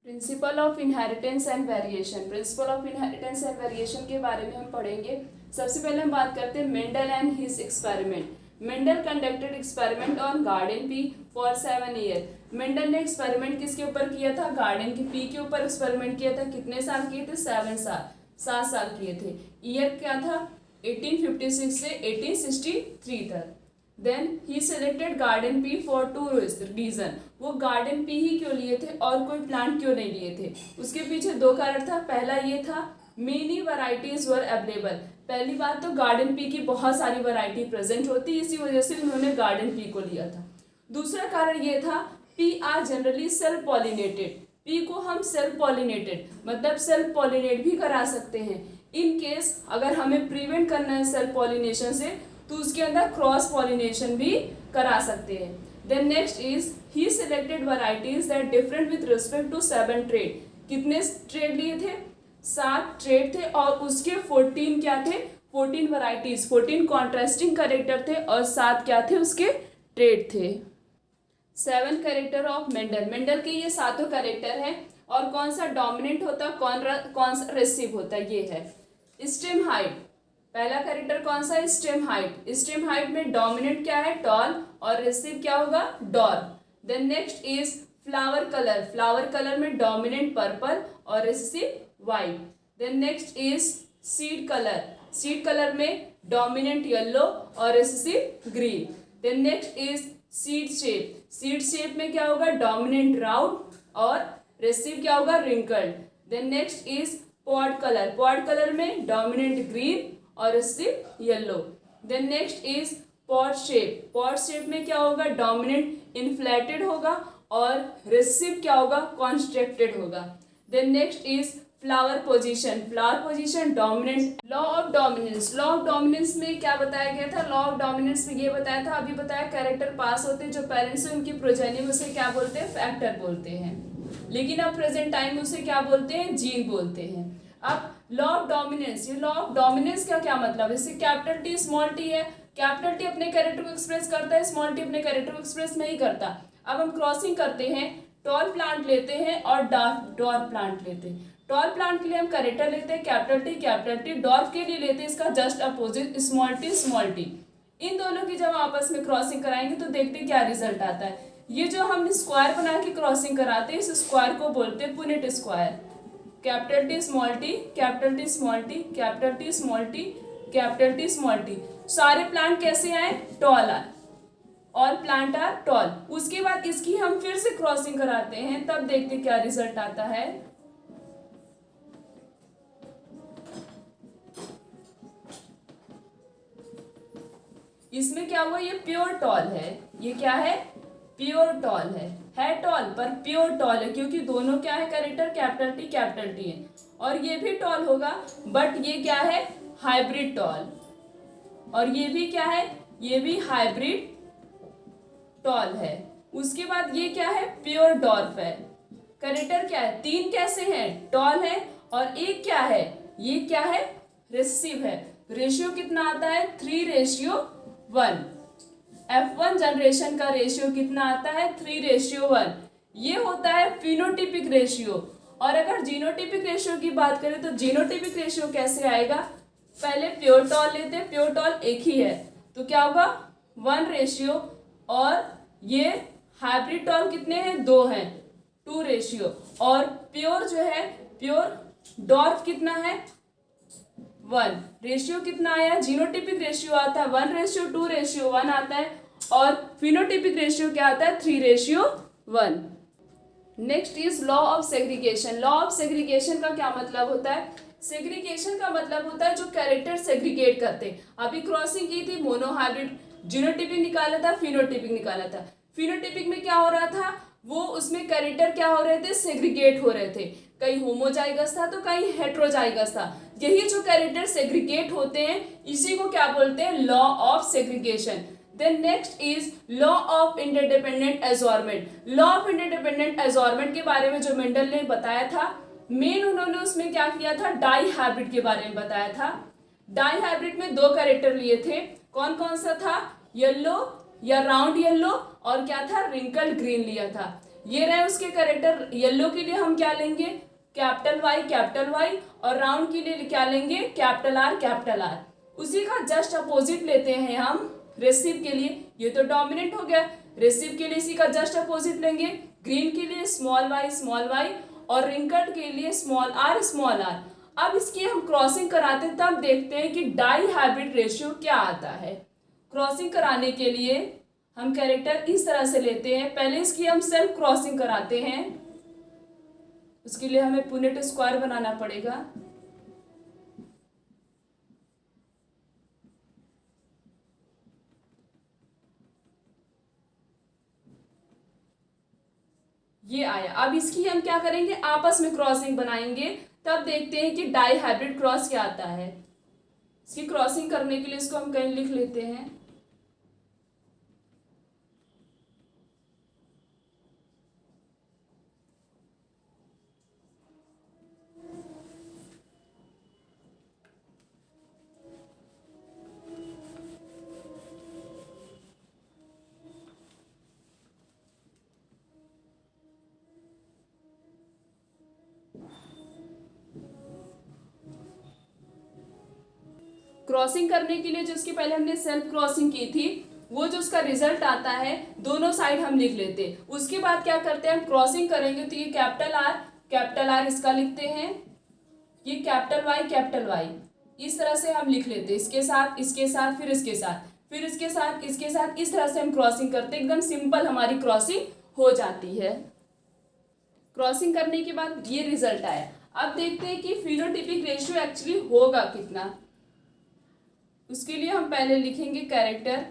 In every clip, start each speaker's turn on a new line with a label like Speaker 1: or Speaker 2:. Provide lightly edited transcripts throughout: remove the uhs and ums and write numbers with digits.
Speaker 1: Principle of inheritance and variation. Principle of inheritance and variation के बारे में हम पढ़ेंगे। सबसे पहले हम बात करते हैं Mendel and his experiment. Mendel conducted experiment on garden pea for 7 year. Mendel ने एक्सपेरिमेंट किसके ऊपर किया था? गार्डन की पी के ऊपर एक्सपेरिमेंट किया था। कितने साल किए थे? 7 साल, 7 साल किए थे। ईयर क्या था? 1856 से 1863 तक। Then he selected garden pea for 2 reason. वो गार्डन पी ही क्यों लिए थे और कोई प्लांट क्यों नहीं लिए थे? उसके पीछे 2 कारण था। पहला ये था मेनी वैरायटीज वर अवेलेबल। पहली बात तो गार्डन पी की बहुत सारी वैरायटी प्रेजेंट होती, इसी वजह से उन्होंने गार्डन पी को लिया था। दूसरा कारण ये था P R generally self pollinated. P को हम सेल्फ पॉलिनेटेड मतलब सेल्फ पॉलिनेट भी करा सकते हैं। इन केस अगर हमें प्रिवेंट करना है सेल्फ पॉलिनेशन से तो उसके अंदर क्रॉस पॉलिनेशन भी करा सकते हैं। Then next is he selected varieties that different with respect to 7 trait. कितने ट्रेड लिए थे? 7 ट्रेड थे और उसके 14 क्या थे? 14 वैरायटीज, 14 कॉन्ट्रास्टिंग कैरेक्टर थे और 7 क्या थे? उसके ट्रेड थे। 7 कैरेक्टर ऑफ मेंडल। मेंडल के ये 7 कैरेक्टर हैं और कौन सा डोमिनेंट होता है, कौन सा रिसीव होता है? ये है स्टेम हाइट। पहला कैरेक्टर कौन सा है? Stem height. स्टेम हाइट में डोमिनेंट क्या है? टॉल और रिसीव क्या होगा? Dwarf. Then next is flower colour. Flower colour में डोमिनेंट पर्पल और recessive white. Then next is seed colour. Seed colour में डोमिनेंट येलो और recessive green. Then next is seed shape. Seed shape में क्या होगा? Dominant round और recessive क्या होगा? Wrinkled. Then next is pod colour. Pod colour में dominant green और recessive yellow. Then next is pod shape. Pod shape में क्या होगा? डोमिनेंट इन्फ्लेटेड होगा और रिसीव क्या होगा? कॉन्स्ट्रक्टेड होगा। Then next is flower position. Flower position dominant. Law of dominance. Law of dominance में क्या बताया गया था? लॉ ऑफ डोमिनेंस में ये बताया था, अभी बताया कैरेक्टर पास होते हैं जो पेरेंट्स से उनकी प्रोजेनी, उसे क्या बोलते हैं? फैक्टर बोलते हैं। लेकिन अब प्रेजेंट टाइम उसे क्या बोलते हैं? जीन बोलते हैं। अब लॉ ऑफ डोमिनेंस। ये लॉ ऑफ डोमिनेंस का क्या मतलब है? इससे कैपिटल टी स्मॉल टी है। कैपिटल टी अपने कैरेक्टर को एक्सप्रेस करता है, स्मॉल टी अपने कैरेक्टर को एक्सप्रेस नहीं करता। अब हम क्रॉसिंग करते हैं, टॉल प्लांट लेते हैं और डॉर्फ प्लांट लेते हैं। टॉल प्लांट के लिए हम कैरेक्टर लेते हैं capital T capital T. Dwarf के लिए लेते हैं इसका जस्ट अपोजिट स्मॉल टी। इन दोनों की जब आपस में क्रॉसिंग कराएंगे तो देखते हैं क्या रिजल्ट आता है। ये जो हम स्क्वायर बना के क्रॉसिंग कराते हैं, इस स्क्वायर को बोलते हैं Punnett square. Capital T small T, capital T small T, capital T small T, capital T small T. सारे प्लांट कैसे आए? टॉल आए। All plant are tall. उसके बाद इसकी हम फिर से क्रॉसिंग कराते हैं, तब देखते क्या रिजल्ट आता है। इसमें क्या हुआ? ये प्योर टॉल है। ये क्या है? प्योर टॉल है टॉल पर प्योर टॉल है क्योंकि दोनों क्या है? कैरेक्टर कैपिटल टी है। और ये भी टॉल होगा बट ये क्या है? Hybrid tall. और ये भी क्या है? ये भी हाइब्रिड टॉल है। उसके बाद ये क्या है? प्योर डॉर्फ है। कैरेक्टर क्या है? 3 कैसे हैं? टॉल है और एक क्या है? ये क्या है? रिसीव है। रेशियो कितना आता है? 3:1। F1 जनरेशन का रेशियो कितना आता है? 3:1। ये होता है फिनोटिपिक रेशियो। और अगर जीनोटिपिक रेशियो की बात करें तो जीनोटिपिक रेशियो कैसे आएगा? पहले प्योर टॉल लेते हैं, प्योर टॉल एक ही है तो क्या होगा? 1 और ये हाइब्रिड टॉल कितने हैं? 2 हैं, 2 और प्योर जो है प्योर डॉर्फ कितना है? 1। रेशियो कितना आया? जीनोटिपिक रेशियो आता है 1:2:1 आता है और फिनोटिपिक रेशियो क्या आता है? 3:1। Next is law of segregation. Law of segregation का क्या मतलब होता है? सेग्रीगेशन का मतलब होता है जो कैरेक्टर सेग्रीगेट करते हैं। अभी क्रॉसिंग की थी, मोनोहाइब्रिड, जीनोटिपिक निकाला था, फिनोटिपिक निकाला था। फिनोटिपिक में क्या हो रहा था? वो उसमें कैरेक्टर क्या हो रहे थे? सेग्रीगेट हो रहे थे। कहीं होमोजाइगस था तो कहीं हेट्रोजाइगस था। यही जो कैरेक्टर सेग्रीगेट होते हैं इसी को क्या बोलते हैं? Law of segregation. Then next is law of interdependent assortment. Law of interdependent assortment के बारे में जो मेंडल ने बताया था, मेन उन्होंने उसमें क्या किया था? डाई हाइब्रिड के बारे में बताया था। डाई हाइब्रिड में 2 कैरेक्टर लिए थे। कौन कौन सा था? येलो या राउंड येलो और क्या था? रिंकल्ड ग्रीन लिया था। ये रहे उसके कैरेक्टर। येलो के लिए हम क्या लेंगे, कैपिटल वाई, और राउंड के लिए क्या लेंगे, कैपिटल आर। उसी का जस्ट अपोजिट लेते हैं हम रेसिव के लिए। ये तो डोमिनेंट हो गया, रेसिव के लिए इसी का जस्ट अपोजिट लेंगे। ग्रीन के लिए स्मॉल वाई और रिंकल्ड के लिए स्मॉल आर। अब इसकी हम क्रॉसिंग कराते हैं, तब देखते हैं कि डाई हाइब्रिड रेशियो क्या आता है। क्रॉसिंग कराने के लिए हम कैरेक्टर इस तरह से लेते हैं। पहले इसकी हम सेल्फ क्रॉसिंग कराते हैं, उसके लिए हमें पुनेट स्क्वायर बनाना पड़ेगा। ये आया। अब इसकी हम क्या करेंगे, आपस में क्रॉसिंग बनाएंगे, तब देखते हैं कि डाई हाइब्रिड क्रॉस क्या आता है। इसकी क्रॉसिंग करने के लिए इसको हम कहीं लिख लेते हैं। क्रॉसिंग करने के लिए जो उसकी पहले हमने सेल्फ क्रॉसिंग की थी, वो जो उसका रिजल्ट आता है दोनों साइड हम लिख लेते हैं। उसके बाद क्या करते हैं, हम क्रॉसिंग करेंगे तो ये कैपिटल आर इसका लिखते हैं, ये कैपिटल वाई इस तरह से हम लिख लेते हैं। इसके साथ फिर इसके साथ फिर इसके साथ इस तरह से हम क्रॉसिंग करते हैं। एकदम सिंपल हमारी क्रॉसिंग हो जाती है। क्रॉसिंग करने के बाद ये रिजल्ट आया। अब देखते हैं कि फिनोटिपिक रेशियो एक्चुअली होगा कितना। उसके लिए हम पहले लिखेंगे कैरेक्टर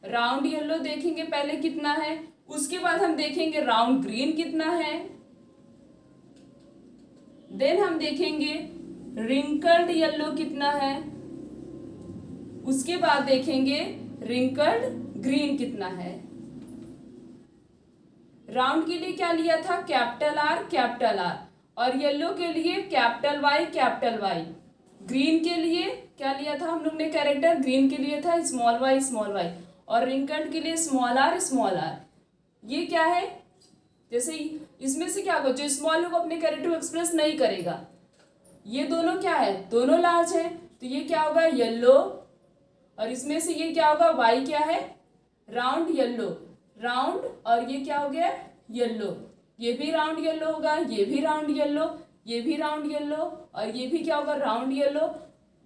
Speaker 1: राउंड येलो, देखेंगे पहले कितना है, उसके बाद हम देखेंगे राउंड ग्रीन कितना है, देन हम देखेंगे रिंकल्ड येलो कितना है, उसके बाद देखेंगे रिंकल्ड ग्रीन कितना है। राउंड के लिए क्या लिया था, कैपिटल आर, और येलो के लिए कैपिटल वाई। ग्रीन के लिए क्या लिया था हम लोग ने कैरेक्टर, ग्रीन के लिए था स्मॉल वाई, और रिंकल्ड के लिए स्मॉल आर। ये क्या है, जैसे इसमें से क्या होगा, जो स्मॉल होगा अपने कैरेक्टर को एक्सप्रेस नहीं करेगा। ये दोनों क्या है, दोनों लार्ज है, तो ये क्या होगा येलो, और इसमें से ये क्या होगा, वाई क्या है, राउंड येलो, राउंड, और ये क्या हो गया येलो। ये भी राउंड येलो होगा, ये भी राउंड येलो, ये भी राउंड येलो, और ये भी क्या होगा राउंड येलो।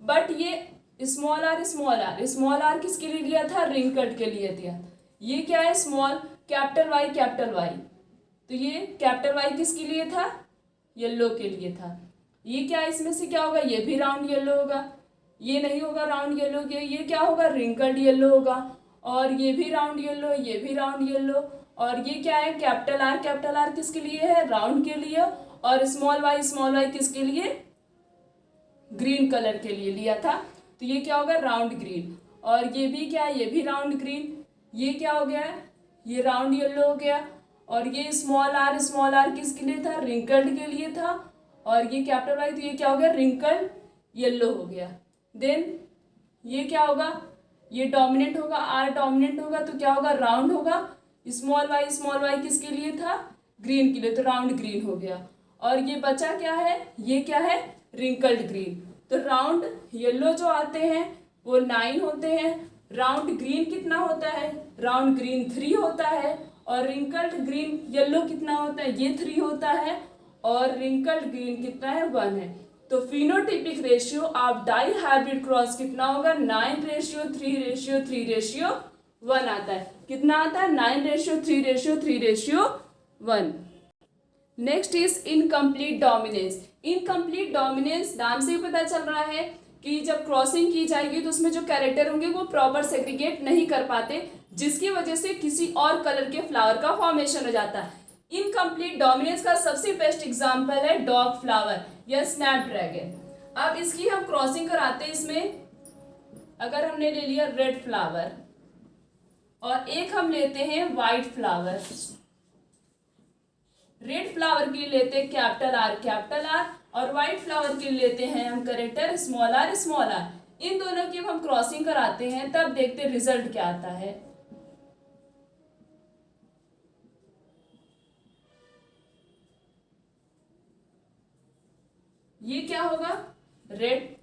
Speaker 1: बट ये स्मॉल आर किसके लिए लिया था, रिंकल्ड के लिए दिया। ये क्या है स्मॉल कैपिटल वाई, तो ये कैपिटल वाई किसके लिए था, येलो के लिए था। ये क्या है, इसमें से क्या होगा, ये भी राउंड येलो होगा, ये नहीं होगा राउंड येलो, ये क्या होगा रिंकल्ड येलो होगा, और ये भी राउंड येलो, ये भी राउंड येलो, और ये क्या है कैपिटल आर किसके लिए है, राउंड के लिए, और स्मॉल वाई किसके लिए, ग्रीन कलर के लिए लिया था, तो ये क्या होगा राउंड ग्रीन। और ये भी क्या है, ये भी राउंड ग्रीन, ये क्या हो गया, ये राउंड येलो हो गया, और ये स्मॉल आर किसके लिए था, रिंकल्ड के लिए था, और ये कैपिटल वाई, तो ये क्या हो गया रिंकल्ड येलो हो गया। देन ये क्या होगा, ये डोमिनेंट होगा, आर डोमिनेंट होगा, तो क्या होगा राउंड होगा, स्मॉल वाई किसके लिए था, ग्रीन के लिए, तो राउंड ग्रीन हो गया। और ये बचा क्या है, ये क्या है रिंकल्ड ग्रीन। तो राउंड येलो जो आते हैं वो 9 होते हैं, राउंड ग्रीन कितना होता है, राउंड ग्रीन 3 होता है, और रिंकल्ड ग्रीन येलो कितना होता है, ये 3 होता है, और रिंकल्ड ग्रीन कितना है 1 है। तो phenotypic ratio of dihybrid cross कितना होगा, 9:3:3:1 आता है। कितना आता है, 9:3:3:1। Next is incomplete dominance. Incomplete dominance नाम से ही पता चल रहा है कि जब क्रॉसिंग की जाएगी तो उसमें जो कैरेक्टर होंगे वो प्रॉपर सेग्रीगेट नहीं कर पाते, जिसकी वजह से किसी और कलर के फ्लावर का फॉर्मेशन हो जाता है। इनकम्प्लीट डोमिनेंस का सबसे बेस्ट एग्जांपल है डॉग फ्लावर या स्नैपड्रैगन। अब इसकी हम क्रॉसिंग कराते हैं। इसमें अगर हमने ले लिया रेड फ्लावर और एक हम लेते हैं वाइट फ्लावर, रेड फ्लावर के लिए लेते हैं कैपिटल आर, और व्हाइट फ्लावर के लिए लेते हैं हम कैरेक्टर स्मॉल आर। इन दोनों की हम क्रॉसिंग कराते हैं, तब देखते हैं रिजल्ट क्या आता है। ये क्या होगा, रेड,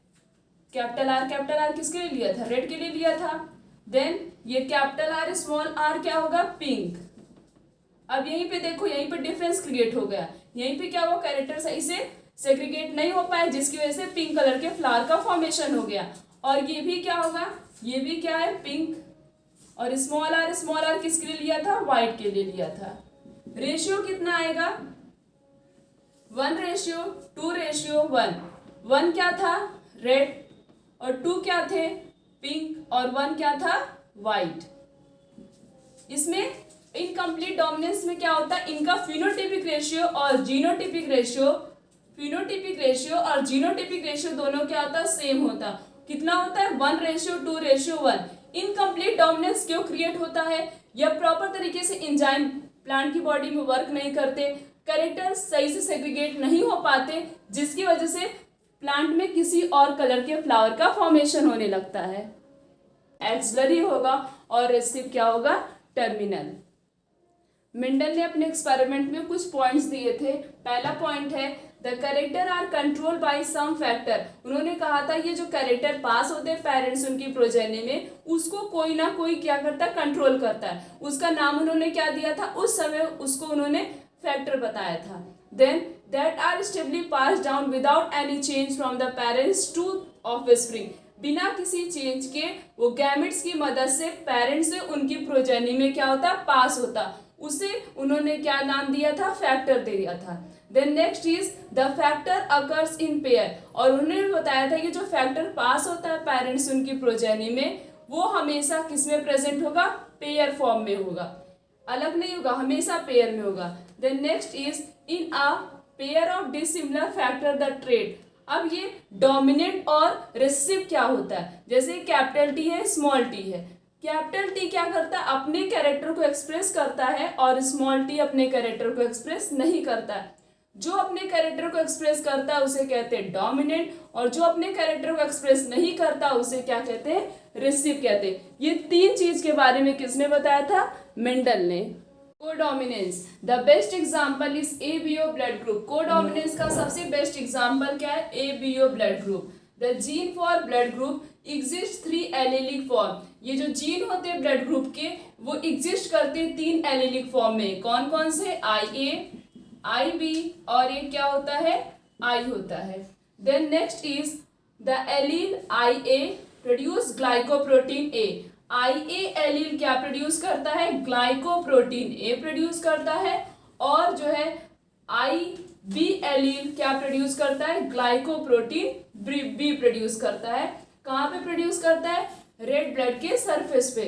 Speaker 1: कैपिटल आर किसके लिए लिया था, रेड के लिए लिया था। देन ये कैपिटल आर स्मॉल आर क्या होगा, पिंक। अब यहीं पे देखो, यहीं पे डिफरेंस क्रिएट हो गया, यहीं पे क्या हुआ, कैरेक्टर सही से सेग्रीगेट नहीं हो पाए, जिसकी वजह से पिंक कलर के फ्लावर का फॉर्मेशन हो गया। और ये भी क्या होगा, ये भी क्या है, पिंक। और स्मॉल आर किसके लिए लिया था, व्हाइट के लिए लिया था। रेशियो कितना आएगा, 1:2:1। 1 क्या था, रेड, और 2 क्या थे, पिंक, और 1 क्या था, व्हाइट। इसमें इनकम्प्लीट डोमिनेंस में क्या होता है, इनका फिनोटिपिक रेशियो और जीनोटिपिक रेशियो, दोनों क्या होता है, सेम होता। कितना होता है, 1:2:1। इनकम्प्लीट डोमिनेंस क्यों क्रिएट होता है, या प्रॉपर तरीके से एंजाइम प्लांट की बॉडी में वर्क नहीं करते, कैरेक्टर सही से सेग्रीगेट नहीं हो पाते, जिसकी वजह से प्लांट में किसी और कलर के फ्लावर का फॉर्मेशन होने लगता है। एक्सिलरी होगा और रेसिव क्या होगा, टर्मिनल। मेंडल ने अपने एक्सपेरिमेंट में कुछ पॉइंट्स दिए थे। पहला पॉइंट है the character are control by some factor. उन्होंने कहा था ये जो कैरेक्टर पास होते हैं पेरेंट्स उनकी प्रोजेनी में, उसको कोई ना कोई क्या करता है, कंट्रोल करता है। उसका नाम उन्होंने क्या दिया था, उस समय उसको उन्होंने फैक्टर बताया था। Then that are stably pass down without any change from the parents to offspring. बिना किसी चेंज के वो गैमेट्स की मदद से पेरेंट्स से उनकी प्रोजेनी में क्या होता, पास होता। उसे उन्होंने क्या नाम दिया था, फैक्टर दे दिया था। Then next is the factor occurs in pair. और उन्होंने बताया था कि जो फैक्टर पास होता है पेरेंट्स उनकी प्रोजेनी में, वो हमेशा किस में प्रेजेंट होगा, पेयर फॉर्म में होगा, अलग नहीं होगा, हमेशा पेयर में होगा। Then next is in a pair of dissimilar factor the trait. अब ये डोमिनेंट और रिसेसिव क्या होता है, जैसे कैपिटल टी है, स्मॉल टी है। कैपिटल टी क्या करता है, अपने कैरेक्टर को एक्सप्रेस करता है, और स्मॉल टी अपने कैरेक्टर को एक्सप्रेस नहीं करता है। जो अपने कैरेक्टर को एक्सप्रेस करता है उसे कहते हैं डोमिनेंट, और जो अपने कैरेक्टर को एक्सप्रेस नहीं करता उसे क्या कहते हैं, रिसीव कहते हैं। ये तीन चीज के बारे में किसने बताया था, मेंडल ने। Codominance, the best example is ABO blood group. Codominance का सबसे बेस्ट एग्जांपल क्या है, ABO blood group. The gene for blood group exist 3 allylic form. ये जो जीन होते हैं ब्लड ग्रुप के, वो एग्जिस्ट करते हैं 3 एलिलिक फॉर्म में। कौन कौन से, IA, IB, और ये क्या होता है, I होता है। Then next is the allele IA produce glycoprotein A। IA allele क्या प्रोड्यूस करता है, ग्लाइकोप्रोटीन A प्रोड्यूस करता है। और जो है IB एलील क्या प्रोड्यूस करता है, ग्लाइकोप्रोटीन B प्रोड्यूस करता है। कहाँ पे प्रोड्यूस करता है, रेड ब्लड के सरफेस पे।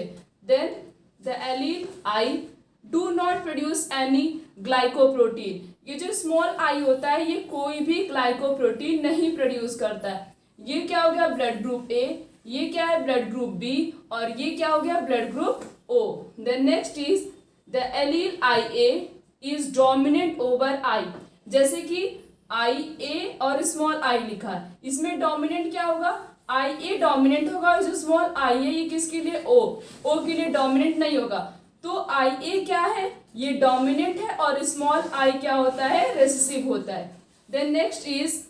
Speaker 1: Then the allele I do not produce any glycoprotein. ये जो स्मॉल I होता है ये कोई भी ग्लाइकोप्रोटीन नहीं प्रोड्यूस करता है। ये क्या हो गया, ब्लड ग्रुप A, ये क्या है, ब्लड ग्रुप B, और ये क्या हो गया, blood group O। Then next is the allele IA is dominant over I। जैसे कि IA और स्मॉल I लिखा है, इसमें डोमिनेंट क्या होगा, IA डोमिनेंट होगा, और जो स्मॉल I है ये किसके लिए, O के लिए डोमिनेंट नहीं होगा। तो IA क्या है, ये डोमिनेंट है, और स्मॉल I क्या होता है, रेसेसिव होता है। Then next is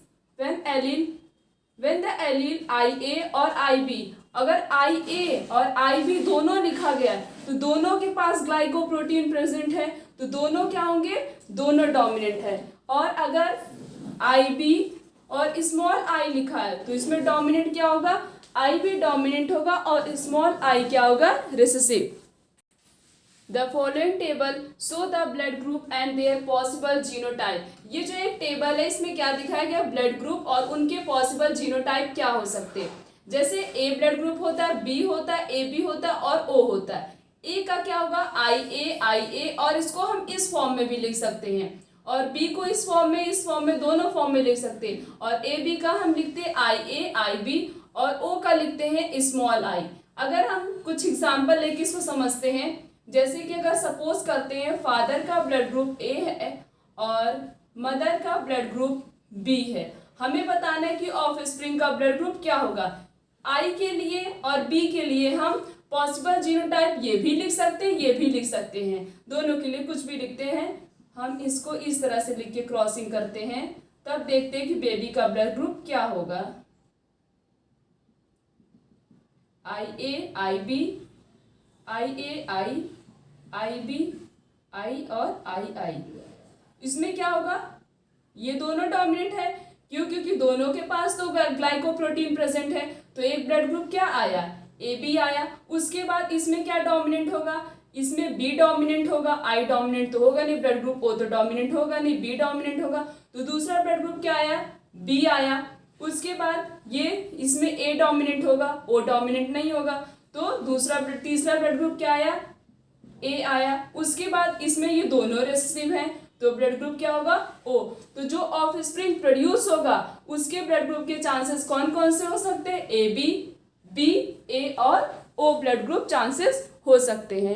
Speaker 1: when the allele IA और IB, अगर IA और IB दोनों लिखा गया तो दोनों के पास ग्लाइकोप्रोटीन प्रेजेंट है, तो दोनों क्या होंगे, दोनों डोमिनेंट है। और अगर IB और स्मॉल I लिखा है तो इसमें डोमिनेंट क्या होगा, IB डोमिनेंट होगा, और स्मॉल I क्या होगा, recessive. The following table show the blood group and their possible genotype. ये जो एक टेबल है इसमें क्या दिखाया गया, ब्लड ग्रुप और उनके पॉसिबल जीनोटाइप क्या हो सकते हैं। जैसे A ब्लड ग्रुप होता है, B होता है, AB होता है, और O होता है। A का क्या होगा, IA, और इसको हम इस फॉर्म में भी लिख सकते हैं, और B को इस फॉर्म में दोनों फॉर्म में लिख सकते हैं। और AB का हम लिखते हैं IA, IB, और O का लिखते हैं स्मॉल I। अगर हम कुछ एग्जाम्पल लेके इसको समझते हैं, जैसे कि अगर सपोज करते हैं फादर का ब्लड ग्रुप A है और मदर का ब्लड ग्रुप B है, हमें बताना है कि ऑफस्प्रिंग का ब्लड ग्रुप क्या होगा। I के लिए और B के लिए हम पॉसिबल जीनोटाइप ये भी लिख सकते हैं, ये भी लिख सकते हैं, दोनों के लिए कुछ भी लिखते हैं। हम इसको इस तरह से लिख के क्रॉसिंग करते हैं तब देखते हैं कि बेबी का ब्लड ग्रुप क्या होगा। IA IB, IA I, IB I और II। इसमें क्या होगा, ये दोनों डोमिनेंट है, क्यों? क्योंकि दोनों के पास तो ग्लाइकोप्रोटीन प्रेजेंट है, तो एक ब्लड ग्रुप क्या आया, AB आया। उसके बाद इसमें क्या डोमिनेंट होगा, इसमें B डोमिनेंट होगा, I डोमिनेंट तो होगा नहीं, ब्लड ग्रुप O तो डोमिनेंट होगा नहीं, B डोमिनेंट होगा, तो दूसरा ब्लड ग्रुप क्या आया, B आया। उसके बाद ये इसमें A डोमिनेंट होगा, O डोमिनेंट नहीं होगा, तो तीसरा ब्लड ग्रुप क्या आया, A आया। उसके बाद इसमें ये दोनों रिसेसिव हैं, तो ब्लड ग्रुप क्या होगा, O। तो जो ऑफस्प्रिंग प्रोड्यूस होगा उसके ब्लड ग्रुप के चांसेस कौन कौन से हो सकते हैं, AB, B, A और O ब्लड ग्रुप चांसेस हो सकते हैं।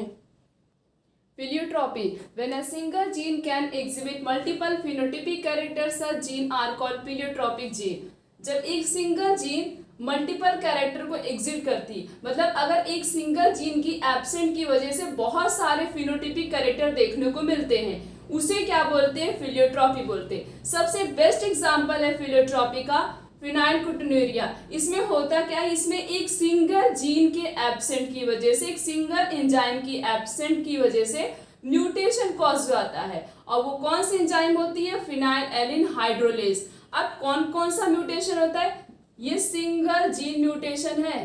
Speaker 1: Pleiotropy, when a single gene can exhibit multiple phenotypic characters, such gene are called pleiotropic gene। जब एक सिंगल जीन मल्टीपल कैरेक्टर को एग्जिट करती, मतलब अगर एक सिंगल जीन की एब्सेंट की वजह से बहुत सारे फिनोटिपिक कैरेक्टर देखने को मिलते हैं, उसे क्या बोलते हैं, फिलियोट्रॉपी बोलते हैं। सबसे बेस्ट एग्जांपल है फिलियोट्रॉपी का फिनाइलकेटोन्यूरिया। इसमें होता क्या है, इसमें एक सिंगल जीन के एब्सेंट की वजह से, एक सिंगल एंजाइम की एब्सेंट की वजह से म्यूटेशन कॉज जाता है, और वो कौन सी एंजाइम होती है, फिनाइल एलिन हाइड्रोलेज। अब कौन कौन सा म्यूटेशन होता है, ये सिंगल जीन म्यूटेशन है,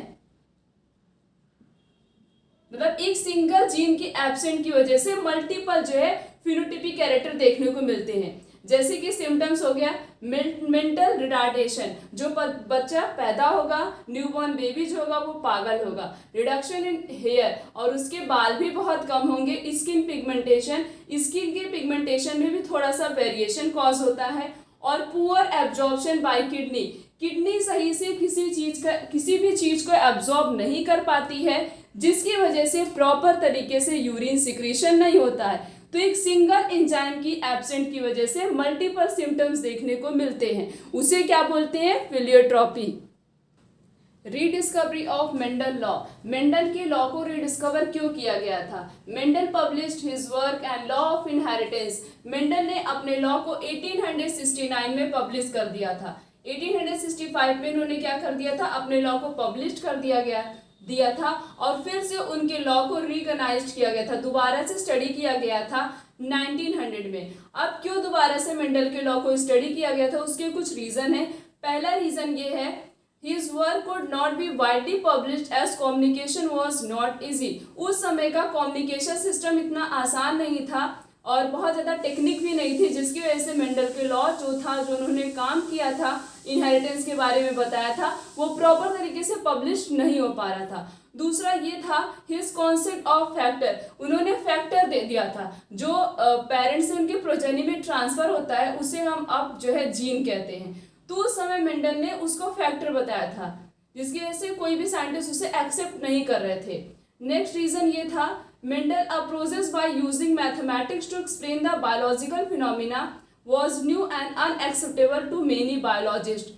Speaker 1: मतलब एक सिंगल जीन की एब्सेंट की वजह से मल्टीपल जो है फिनोटिपिक कैरेक्टर देखने को मिलते हैं। जैसे कि सिम्टम्स हो गया मेंटल रिटार्डेशन, जो बच्चा पैदा होगा, न्यूबॉर्न बेबी जो होगा वो पागल होगा, रिडक्शन इन हेयर, और उसके बाल भी बहुत कम होंगे, स्किन पिगमेंटेशन, स्किन के पिगमेंटेशन में भी थोड़ा सा वेरिएशन कॉज होता है, और poor absorption bye kidney, kidney सही से किसी भी चीज को एब्जॉर्ब नहीं कर पाती है, जिसकी वजह से प्रॉपर तरीके से यूरिन सिक्रीशन नहीं होता है। तो एक सिंगल एंजाइम की एब्सेंट की वजह से मल्टीपल सिम्टम्स देखने को मिलते हैं, उसे क्या बोलते हैं, pleiotropy. Rediscovery of Mendel law, Mendel के लॉ को रीडिस्कवर क्यों किया गया था। Mendel published his work and law of inheritance. Mendel ने अपने लॉ को 1869 में पब्लिश कर दिया था। 1865 में उन्होंने क्या कर दिया था, अपने लॉ को पब्लिश कर दिया था, और फिर से उनके लॉ को रिकॉग्नाइज्ड किया गया था, दोबारा से स्टडी किया गया था 1900 में। अब क्यों दोबारा से मेंडल के लॉ को स्टडी किया गया था, उसके कुछ रीजन है। पहला रीजन ये है, His work could not be widely published as communication was not easy। उस समय का कम्युनिकेशन सिस्टम इतना आसान नहीं था और बहुत ज़्यादा टेक्निक भी नहीं थी, जिसकी वजह से मेंडल के लॉ जो उन्होंने काम किया था, इनहेरिटेंस के बारे में बताया था, वो प्रॉपर तरीके से पब्लिश नहीं हो पा रहा था। दूसरा ये था हिज कॉन्सेप्ट ऑफ फैक्टर, उन्होंने फैक्टर दे दिया था, जो पेरेंट्स से उनके प्रोजेनी में ट्रांसफर होता है, उसे हम अब जो है जीन कहते हैं। तो उस समय मेंडल ने उसको फैक्टर बताया था, जिसकी वजह से कोई भी साइंटिस्ट उसे एक्सेप्ट नहीं कर रहे थे। नेक्स्ट रीजन ये था, Mendel approaches by using mathematics to explain the biological phenomena was new and unacceptable to many biologist.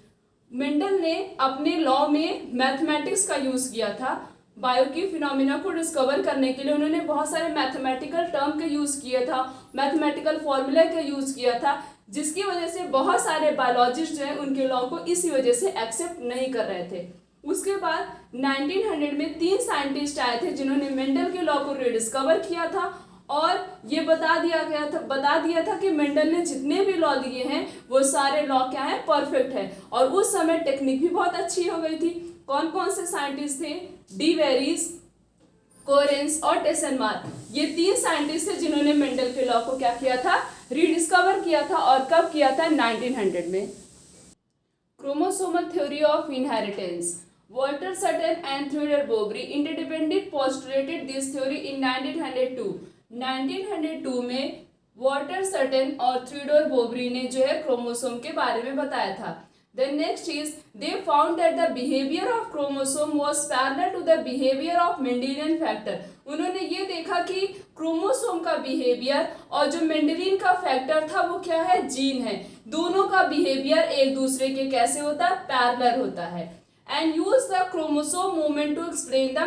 Speaker 1: Mendel ने अपने लॉ में मैथमेटिक्स का यूज किया था, बायो की फिनोमिना को डिस्कवर करने के लिए उन्होंने बहुत सारे मैथमेटिकल टर्म का यूज किया था, मैथमेटिकल फॉर्मूला का यूज किया था, जिसकी वजह से बहुत सारे बायोलॉजिस्ट जो हैं उनके लॉ को इसी वजह से एक्सेप्ट नहीं कर रहे थे। उसके बाद 1900 में 3 साइंटिस्ट आए थे जिन्होंने मेंडल के लॉ को रिडिस्कवर किया था, और ये बता दिया था कि मेंडल ने जितने भी लॉ दिए हैं वो सारे लॉ क्या है, परफेक्ट है। और उस समय टेक्निक भी बहुत अच्छी हो गई थी। कौन कौन से साइंटिस्ट थे, डी वेरीज, कोरेंस और टेसेनमार, ये 3 साइंटिस्ट थे जिन्होंने मेंडल के लॉ को क्या किया था, रीडिस्कवर किया था। और कब किया था, 1900 में। Chromosomal theory of inheritance, Walter Sutton and Theodor Boveri interdependent postulated this theory in 1902। 1902 में वॉल्टर सटन और थ्योडर बोबरी ने जो है क्रोमोसोम के बारे में बताया था। Then next is they found that the behavior of chromosome was parallel to the behavior of Mendelian factor। उन्होंने ये देखा कि क्रोमोसोम का बिहेवियर और जो मेंडेलियन का फैक्टर था वो क्या है, जीन है, दोनों का बिहेवियर एक दूसरे के कैसे होता है, पैरेलल होता है। And use the chromosome movement to explain the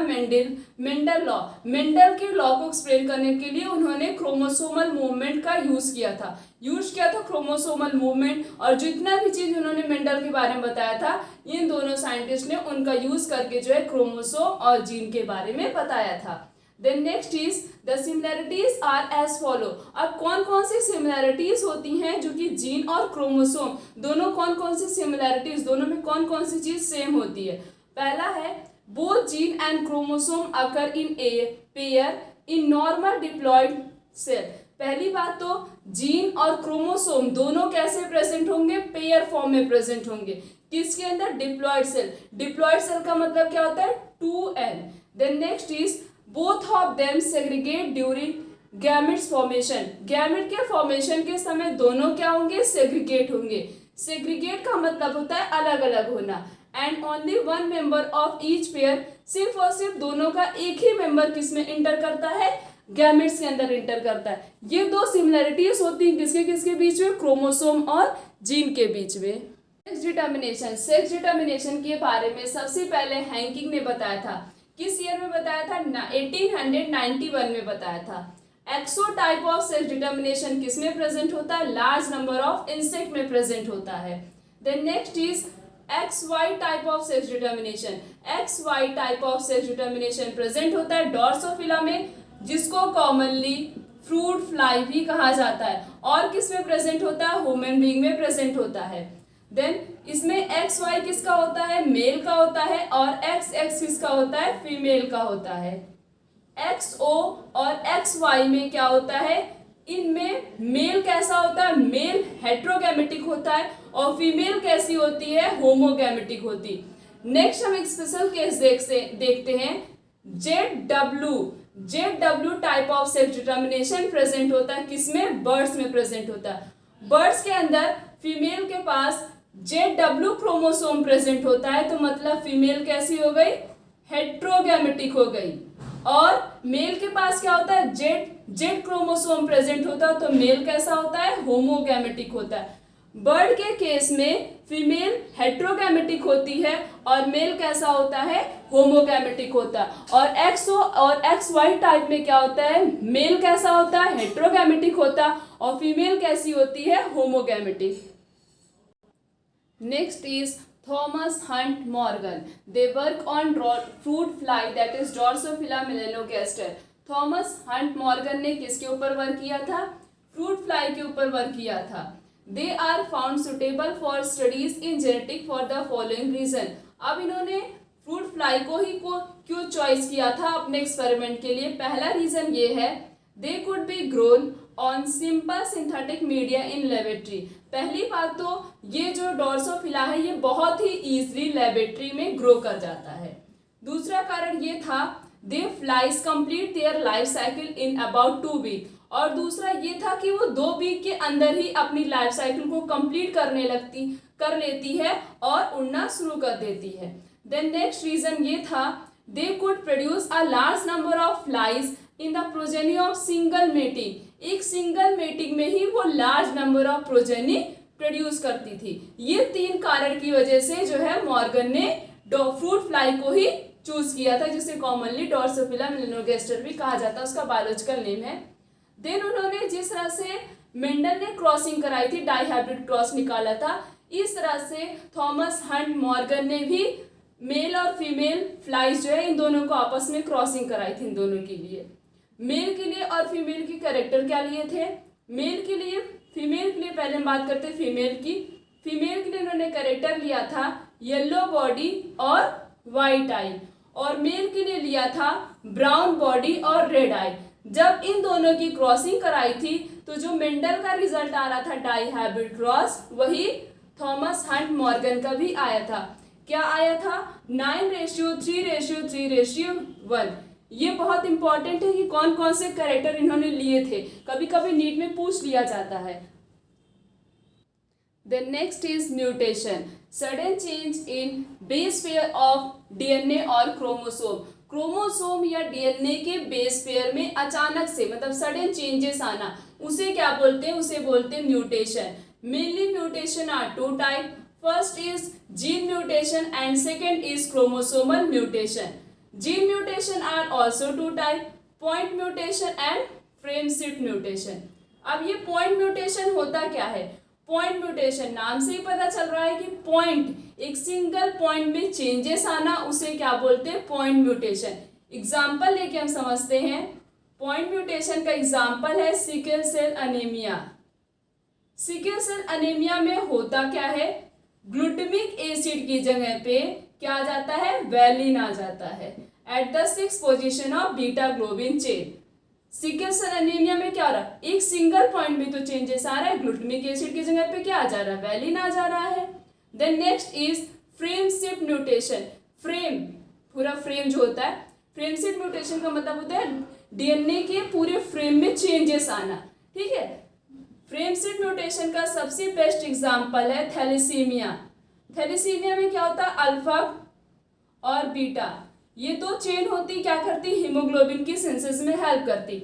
Speaker 1: Mendel law. Mendel के लॉ को एक्सप्लेन करने के लिए उन्होंने क्रोमोसोमल मूवमेंट का यूज किया था क्रोमोसोमल मूवमेंट। और जितना भी चीज उन्होंने मेंडल के बारे में बताया था, इन दोनों साइंटिस्ट ने उनका यूज करके जो है क्रोमोसोम और जीन के बारे में बताया था। Then next is the similarities are as follow. अब कौन कौन सी सिमिलैरिटीज होती हैं जो कि जीन और क्रोमोसोम दोनों, कौन कौन सी सिमिलैरिटीज, दोनों में कौन कौन सी चीज सेम होती है। पहला है both gene and chromosome occur in a pair in normal diploid cell. पहली बात तो जीन और क्रोमोसोम दोनों कैसे प्रेजेंट होंगे, पेयर फॉर्म में प्रेजेंट होंगे। किसके अंदर, डिप्लॉयड सेल। डिप्लॉयड सेल का मतलब क्या होता है, 2n। Then next is both of them segregate during gametes formation. Gamete के फॉर्मेशन के समय दोनों क्या होंगे, सेग्रीगेट होंगे। सेग्रीगेट का मतलब होता है अलग अलग होना। And only one member of each pair, सिर्फ और सिर्फ दोनों का एक ही मेंबर किसमें इंटर करता है, गैमेट्स के अंदर इंटर करता है। ये दो सिमिलैरिटीज होती हैं किसके किसके बीच में, क्रोमोसोम और जीन के बीच में। सेक्स डिटर्मिनेशन के बारे में सबसे पहले हैंकिंग ने बताया था। किस ईयर में बताया था, 1891 में बताया था। एक्सोटाइप ऑफ सेक्स डिटर्मिनेशन किस में प्रेजेंट होता है, लार्ज नंबर ऑफ इंसेक्ट में प्रेजेंट होता है। Then next is XY type of sex determination. XY type of sex determination present होता है ड्रोसोफिला में, जिसको कॉमनली फ्रूट फ्लाई भी कहा जाता है। और किस में प्रेजेंट होता है, ह्यूमन बीइंग में प्रेजेंट होता है। देन इसमें XY किसका होता है, मेल का होता है, और XX किसका होता है, फीमेल का होता है। XO और XY में क्या होता है, इनमें मेल कैसा होता है, मेल हेट्रोगैमेटिक होता है, और फीमेल कैसी होती है, होमोगैमेटिक होती। नेक्स्ट हम एक स्पेशल केस देखते हैं, JW type of sex determination present होता है किसमें, बर्ड्स में प्रेजेंट होता है। बर्ड्स के अंदर फीमेल के पास जेडब्ल्यू क्रोमोसोम प्रेजेंट होता है, तो मतलब फीमेल कैसी हो गई, हेट्रोगैमेटिक हो गई। और मेल के पास क्या होता है, जेड क्रोमोसोम प्रेजेंट होता है, तो मेल कैसा होता है, होमोगैमेटिक होता है। बर्ड के केस में फीमेल हेट्रोगैमेटिक होती है और मेल कैसा होता है, होमोगैमेटिक होता है। और XO और XY टाइप में क्या होता है, मेल कैसा होता है, हेट्रोगैमेटिक होता है, और फीमेल कैसी होती है, homogametic. Next is Thomas Hunt Morgan. They work on fruit fly that is Drosophila melanogaster. Thomas Hunt Morgan ने किसके ऊपर वर्क किया था, फ्रूट फ्लाई के ऊपर वर्क किया था। They are found suitable for studies in genetic for the following reason. अब इन्होंने फ्रूट फ्लाई को ही क्यों चॉइस किया था अपने एक्सपेरिमेंट के लिए। पहला रीजन ये है, they could be grown on simple synthetic media in laboratory. पहली बात तो ये जो ड्रोसोफिला है ये बहुत ही इजीली लेबोरेटरी में ग्रो कर जाता है। दूसरा कारण ये था, they flies complete their life cycle in about 2 week. और दूसरा ये था कि वो 2 वीक के अंदर ही अपनी लाइफ साइकिल को कंप्लीट कर लेती है और उड़ना शुरू कर देती है। देन नेक्स्ट रीजन ये था, they could produce a large number of flies in the progeny of single mating. एक सिंगल मेटिंग में ही वो large number of progeny produce करती थी। ये 3 कारण की वजह से जो है मॉर्गन ने फ्रूट फ्लाई को ही चूज किया था, जिसे कॉमनली ड्रोसोफिला मेलानोगास्टर भी कहा जाता है, उसका बायोलॉजिकल नेम है। देन उन्होंने जिस तरह से मेंडल ने क्रॉसिंग कराई थी, डाइहाइब्रिड क्रॉस निकाला था, इस तरह से थॉमस हंट मॉर्गन ने भी मेल और फीमेल फ्लाइज जो है इन दोनों को आपस में क्रॉसिंग कराई थी। इन दोनों के लिए, मेल के लिए और फीमेल की कैरेक्टर क्या लिए थे, मेल के लिए फीमेल के लिए पहले हम बात करते हैं फीमेल के लिए उन्होंने कैरेक्टर लिया था येलो बॉडी और वाइट आई, और मेल के लिए लिया था ब्राउन बॉडी और रेड आई। जब इन दोनों की क्रॉसिंग कराई थी तो जो मेंडल का रिजल्ट आ रहा था डाइहाइब्रिड क्रॉस, वही थॉमस हंट मॉर्गन का भी आया था। क्या आया था, 9:3:3:1। ये बहुत इंपॉर्टेंट है कि कौन कौन से कैरेक्टर इन्होंने लिए थे, कभी कभी नीट में पूछ लिया जाता है। Then next is mutation, sudden change in base pair of DNA और क्रोमोसोम या DNA के बेस पेयर में अचानक से मतलब सडन चेंजेस आना, उसे क्या बोलते हैं, उसे बोलते हैं mutation. Mainly mutation are 2 type, first is gene mutation and second is chromosomal mutation. Gene mutation are also two type, point mutation and frame shift mutation. अब ये पॉइंट म्यूटेशन होता क्या है? पॉइंट म्यूटेशन नाम से ही पता चल रहा है कि पॉइंट, एक सिंगल पॉइंट में चेंजेस आना, उसे क्या बोलते हैं? Point mutation. एग्जाम्पल लेके हम समझते हैं. पॉइंट म्यूटेशन का एग्जाम्पल है sickle cell anaemia. Sickle cell anaemia में होता क्या है? ग्लूटामिक एसिड की जगह पे क्या आ जाता है? वैलिन आ जाता है at the 6th position of beta globin chain. Sickle cell anaemia में क्या हो रहा है? एक सिंगल पॉइंट में तो चेंजेस आ रहा है, ग्लूटामिक एसिड की जगह पे क्या आ जा रहा है? वैलिन आ जा रहा है. Then next is frame shift mutation. Frame, पूरा फ्रेम जो होता है, फ्रेम शिफ्ट म्यूटेशन का मतलब होता है डीएनए के पूरे फ्रेम में चेंजेस आना. ठीक है. फ्रेम शिफ्ट म्यूटेशन का सबसे बेस्ट एग्जांपल है थैलेसीमिया. थैलेसीमिया में क्या होता है? अल्फा और बीटा, ये दो चेन होती, क्या करती? हीमोग्लोबिन की सिंथेसिस में हेल्प करती.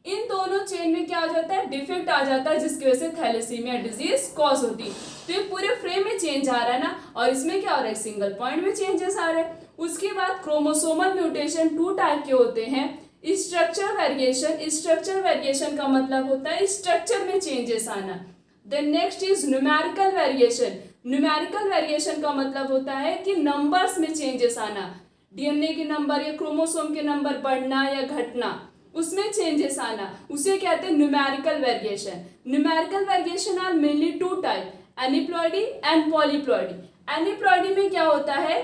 Speaker 1: इन दोनों चेन में क्या आ जाता है? डिफेक्ट आ जाता है, जिसकी वजह से थैलेसीमिया डिजीज कॉज होती. तो ये पूरे फ्रेम में चेंज आ रहा है ना, और इसमें क्या हो रहा है? सिंगल पॉइंट में चेंजेस आ रहे हैं. उसके बाद क्रोमोसोमल म्यूटेशन 2 टाइप के होते हैं. Structure variation. स्ट्रक्चर वेरिएशन का मतलब होता है स्ट्रक्चर में चेंजेस आना. Then next is numerical variation. Numerical variation का मतलब होता है कि नंबर्स में चेंजेस आना. डीएनए के नंबर या क्रोमोसोम के नंबर बढ़ना या घटना, उसमें चेंजेस आना, उसे कहते हैं numerical variation. Numerical variation are mainly 2 type, aneuploidy and polyploidy. Aneuploidy में क्या होता है?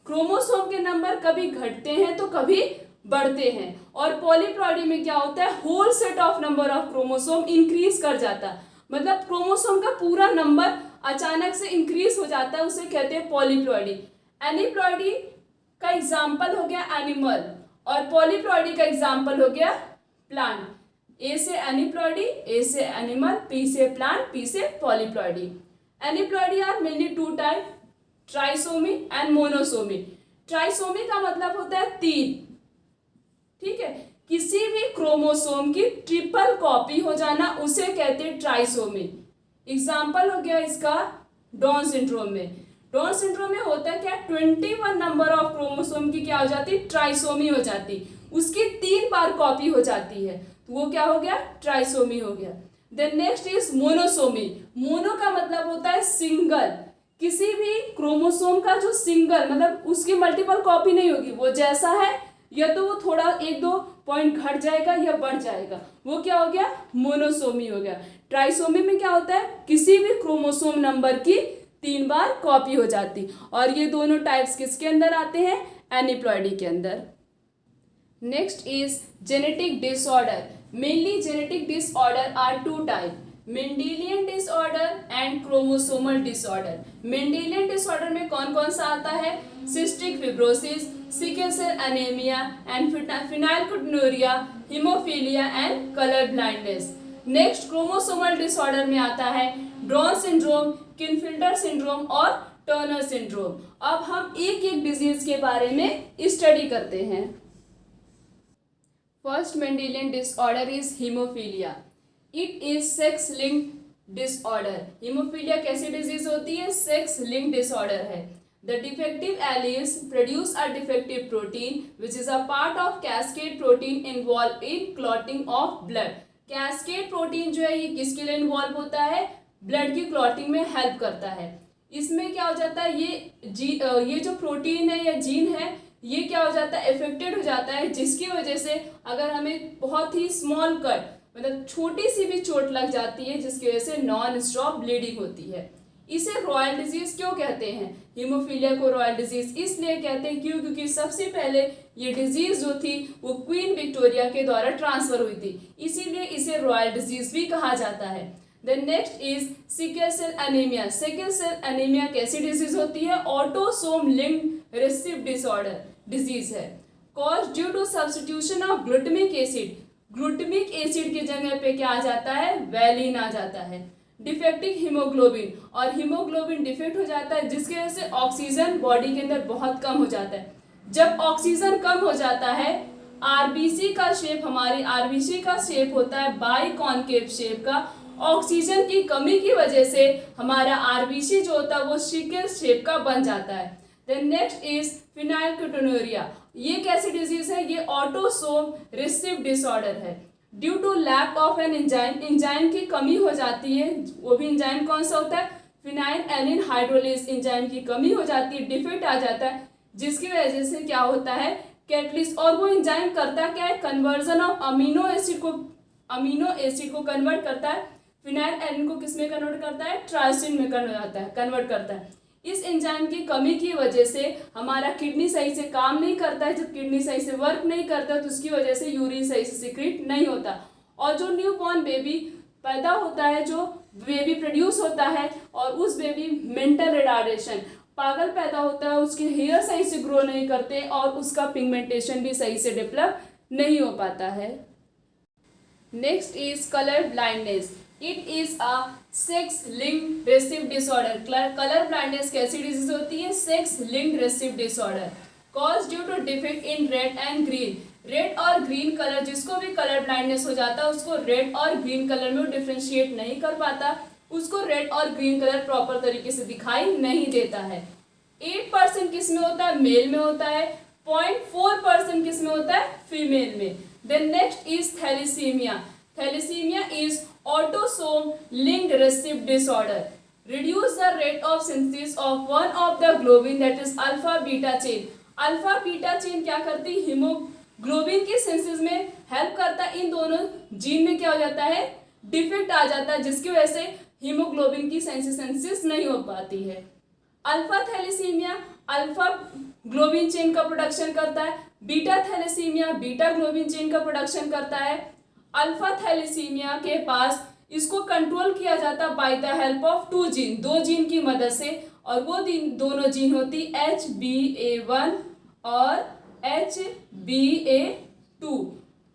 Speaker 1: क्रोमोसोम के नंबर कभी घटते हैं तो कभी बढ़ते हैं. और पॉलीप्लॉइडी में क्या होता है? Whole set of number of chromosome increase कर जाता, मतलब क्रोमोसोम का पूरा नंबर अचानक से इंक्रीज हो जाता है, उसे कहते हैं पॉलीप्लॉइडी. एनिप्लॉइडी का एग्जाम्पल हो गया एनिमल, और पॉलीप्लॉइडी का एग्जाम्पल हो गया प्लांट. ए से एनिप्लॉइडी, ए से एनिमल, पी से प्लांट, पी से polyploidy. Aneuploidy are mainly 2 type, trisomy and monosomy. Trisomy का मतलब होता है 3. ठीक है. किसी भी क्रोमोसोम की ट्रिपल कॉपी हो जाना, उसे कहते हैं ट्राइसोमी. एग्जाम्पल हो गया इसका डाउन सिंड्रोम में. डाउन सिंड्रोम में होता क्या? 21 नंबर ऑफ क्रोमोसोम की क्या हो जाती? ट्राइसोमी हो जाती. उसकी 3 बार कॉपी हो जाती है, तो वो क्या हो गया? ट्राइसोमी हो गया. Then next is monosomy. Mono का मतलब होता है सिंगल. किसी भी क्रोमोसोम का जो सिंगल, मतलब उसकी मल्टीपल कॉपी नहीं होगी, वो जैसा है या तो वो थोड़ा 1-2 पॉइंट घट जाएगा या बढ़ जाएगा, वो क्या हो गया? मोनोसोमी हो गया. ट्राइसोमी में क्या होता है? किसी भी क्रोमोसोम नंबर की 3 बार कॉपी हो जाती. और ये दोनों टाइप्स किसके अंदर आते हैं? एनिप्लॉइडी के अंदर. Next is genetic disorder. Mainly genetic disorder are 2 type, Mendelian disorder and chromosomal disorder. Mendelian disorder में कौन कौन सा आता है? Cystic fibrosis, sickle cell anaemia and phenylketonuria, haemophilia and colour blindness. Next chromosomal disorder में आता है डाउन सिंड्रोम, किनफिल्टर सिंड्रोम और टर्नर सिंड्रोम. अब हम एक एक डिजीज के बारे में स्टडी करते हैं. First Mendelian disorder is haemophilia. It is sex linked disorder. Haemophilia कैसी डिजीज होती है? सेक्स लिंक्ड डिसऑर्डर है. The defective alleles produce a defective protein which is a part of cascade protein involved in clotting of blood. Cascade protein जो है ये किसके लिए involve होता है? ब्लड की क्लॉटिंग में हेल्प करता है. इसमें क्या हो जाता है? ये जो प्रोटीन है या जीन है, ये क्या हो जाता है? इफेक्टेड हो जाता है, जिसकी वजह से अगर हमें बहुत ही स्मॉल कट, मतलब छोटी सी भी चोट लग जाती है, जिसकी वजह से नॉन स्टॉप ब्लीडिंग होती है. इसे रॉयल डिजीज क्यों कहते हैं? हीमोफीलिया को रॉयल डिजीज इसलिए कहते हैं क्योंकि सबसे पहले ये डिजीज जो थी वो क्वीन विक्टोरिया के द्वारा ट्रांसफर हुई थी, इसीलिए इसे रॉयल डिजीज भी कहा जाता है. Then next is sickle cell anaemia. Sickle cell anaemia कैसी डिजीज होती है? Autosome linked recessive disorder disease है. Cause due to substitution of glutamic acid. Glutamic acid की जगह पे क्या आ जाता है? वैलिन आ जाता है. डिफेक्टिव हीमोग्लोबिन, और हीमोग्लोबिन डिफेक्ट हो जाता है, जिसकी वजह से ऑक्सीजन बॉडी के अंदर बहुत कम हो जाता है. जब ऑक्सीजन कम हो जाता है, आरबीसी का शेप, हमारी आरबीसी का शेप होता है बाई कॉन्केव शेप का, ऑक्सीजन की कमी की वजह से हमारा आरबीसी जो होता है वो सिकल शेप का बन जाता है। Then next is phenylketonuria. ये कैसी डिजीज है? ये ऑटोसोम रिसेसिव डिसऑर्डर है। Due to lack of an enzyme की कमी हो जाती है। वो भी एंजाइम कौन सा होता है? फिनाइल एलिन हाइड्रोलेज एंजाइम की कमी हो जाती है, डिफेक्ट आ जाता है, जिसकी वजह से क्या होता है? कैटलिस्ट, और वो एंजाइम करता क्या है? कन्वर्जन ऑफ अमीनो एसिड को कन्वर्ट करता है। फिनाइल एलिन को किस में कन्वर्ट करता है? ट्राइसिन में कन्वर्ट करता है। इस एंजाइम की कमी की वजह से हमारा किडनी सही से काम नहीं करता है। जब किडनी सही से वर्क नहीं करता तो उसकी वजह से यूरिन सही से सिक्रीट नहीं होता, और जो न्यू बॉर्न बेबी पैदा होता है, जो बेबी प्रोड्यूस होता है, और उस बेबी मेंटल रिटार्डेशन, पागल पैदा होता है, उसके हेयर सही से ग्रो नहीं करते और उसका पिगमेंटेशन भी सही से डेवलप नहीं हो पाता है। Next is colour blindness. It is a sex linked recessive disorder. Colour blindness कैसी डिजीज होती है? Sex linked recessive disorder cause due to defect in red and green. Red और ग्रीन कलर, जिसको भी कलर ब्लाइंडनेस हो जाता है उसको रेड और ग्रीन कलर में डिफ्रेंशिएट नहीं कर पाता, उसको रेड और ग्रीन कलर प्रॉपर तरीके से दिखाई नहीं देता है। 8% किस में होता है? मेल में होता है। 0.4% किस में होता है? फीमेल में। Then next is thalassaemia. Thalassaemia is autosome linked recessive disorder. Reduce the rate of synthesis of one of the globin, that is alpha beta chain. Alpha beta chain क्या करती? हीमोग्लोबिन की सिंथेसिस में help करता है। इन दोनों gene में क्या हो जाता है? डिफेक्ट आ जाता है, जिसकी वजह से हीमोग्लोबिन की सिंथेसिस नहीं हो पाती है। Alpha thalassaemia alpha globin chain का प्रोडक्शन करता है। Beta thalassaemia beta globin chain का प्रोडक्शन करता है। अल्फा थैलेसीमिया के पास इसको कंट्रोल किया जाता by the help of 2 gene, 2 gene की मदद से, और वो दोनों जीन होती HbA1 और HbA2,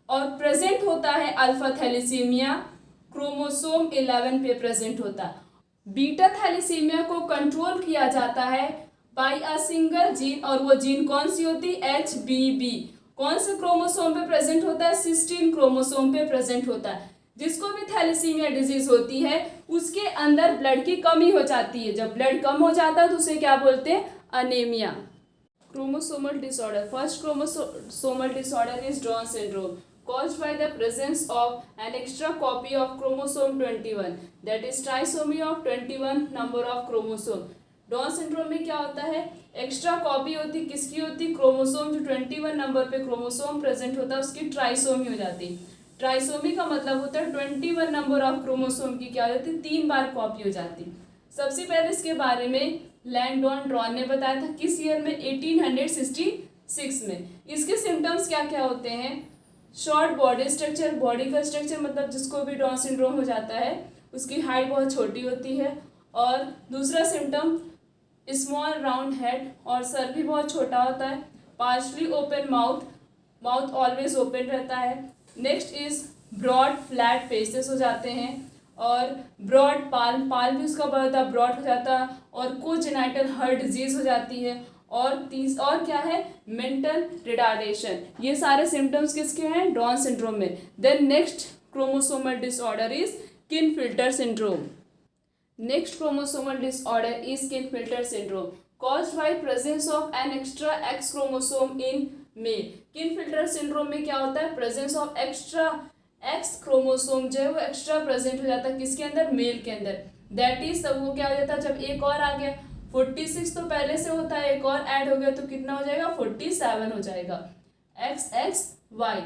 Speaker 1: और प्रेजेंट होता है अल्फा थैलेसीमिया क्रोमोसोम 11 पे प्रेजेंट होता है। बीटा थैलेसीमिया को कंट्रोल किया जाता है बाय अ सिंगल जीन, और वो जीन कौन सी होती? HbB। कौन से क्रोमोसोम पे प्रेजेंट होता है? सिस्टीन क्रोमोसोम पे प्रेजेंट होता है। जिसको भी थैलेसीमिया डिजीज होती है उसके अंदर ब्लड की कमी हो जाती है। जब ब्लड कम हो जाता है तो उसे क्या बोलते हैं? Anaemia. Chromosomal disorder. First chromosomal disorder is down syndrome caused by the presence of an extra copy of chromosome 21, that is trisomy of 21 number of chromosome. Down syndrome में क्या होता है? एक्स्ट्रा कॉपी होती, किसकी होती? क्रोमोसोम, जो 21 number पे chromosome present होता है उसकी ट्राइसोमी हो जाती। ट्राइसोमी का मतलब होता है 21 नंबर ऑफ क्रोमोसोम की क्या हो जाती? 3 बार कॉपी हो जाती। सबसे पहले इसके बारे में लैंगडॉन ड्रॉन ने बताया था, किस ईयर में? 1866 में। इसके सिम्टम्स क्या क्या होते हैं? शॉर्ट बॉडी स्ट्रक्चर, बॉडी का स्ट्रक्चर मतलब जिसको भी डाउन सिंड्रोम हो जाता है उसकी हाइट बहुत छोटी होती है। और दूसरा सिम्टम स्मॉल राउंड हेड, और सर भी बहुत छोटा होता है। Partially open mouth, mouth always open रहता है। Next is broad flat faces हो जाते हैं, और ब्रॉड पाल भी उसका बहुत ब्रॉड हो जाता है, और कोजेनाइटल हार्ट डिजीज हो जाती है, और क्या है? Mental retardation. ये सारे सिम्टम्स किसके हैं? डाउन सिंड्रोम में। Then next chromosomal disorder is Klinefelter syndrome. Next chromosomal disorder is Klinefelter syndrome caused by presence of an extra X chromosome in male. Klinefelter syndrome में क्या होता है? presence of extra X chromosome जो है वो extra present हो जाता है, किसके अंदर? मेल के अंदर। that is तब वो क्या हो जाता है? जब एक और आ गया, 46 तो पहले से होता है, एक और ऐड हो गया तो कितना हो जाएगा? 47 हो जाएगा। XXY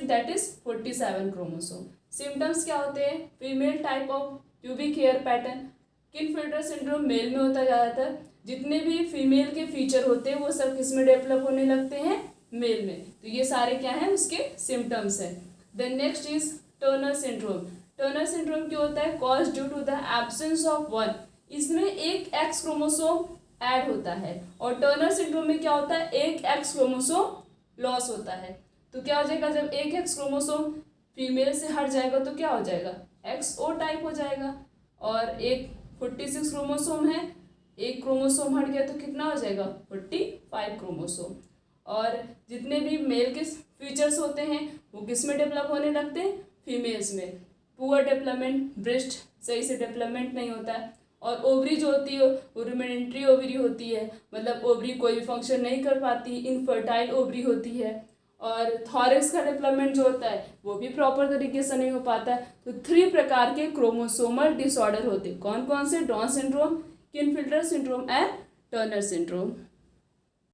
Speaker 1: that is 47 chromosome. Symptoms क्या होते हैं? Female type of pubic hair pattern. Klinefelter syndrome male में होता ज़्यादातर। जितने भी फीमेल के फीचर होते हैं वो सब किस में डेवलप होने लगते हैं? मेल में। तो ये सारे क्या हैं? उसके सिम्टम्स हैं। Then next is Turner syndrome. Turner syndrome क्या होता है? Cause due to the absence of one. इसमें एक एक्स क्रोमोसोम ऐड होता है, और टर्नर सिंड्रोम में क्या होता है? एक एक्स क्रोमोसोम लॉस होता है। तो क्या हो जाएगा? जब एक एक्स क्रोमोसोम फीमेल से हट जाएगा तो क्या हो जाएगा? XO टाइप हो जाएगा। और एक 46 क्रोमोसोम है, एक क्रोमोसोम हट गया तो कितना हो जाएगा? 45 क्रोमोसोम। और जितने भी मेल के फीचर्स होते हैं वो किस में डेवलप होने लगते हैं? फीमेल्स में। पुअर डेवलपमेंट, ब्रेस्ट सही से डेवलपमेंट नहीं होता है। और ओवरी जो होती है वो रुमिनेंट्री ओवरी होती है, मतलब ओवरी कोई भी फंक्शन नहीं कर पाती, इनफर्टाइल ओवरी होती है। और थॉरक्स का डेवलपमेंट जो होता है वो भी प्रॉपर तरीके से नहीं हो पाता है। तो 3 प्रकार के क्रोमोसोमल डिसऑर्डर होते हैं। कौन कौन से? Down syndrome, Klinefelter syndrome and Turner syndrome.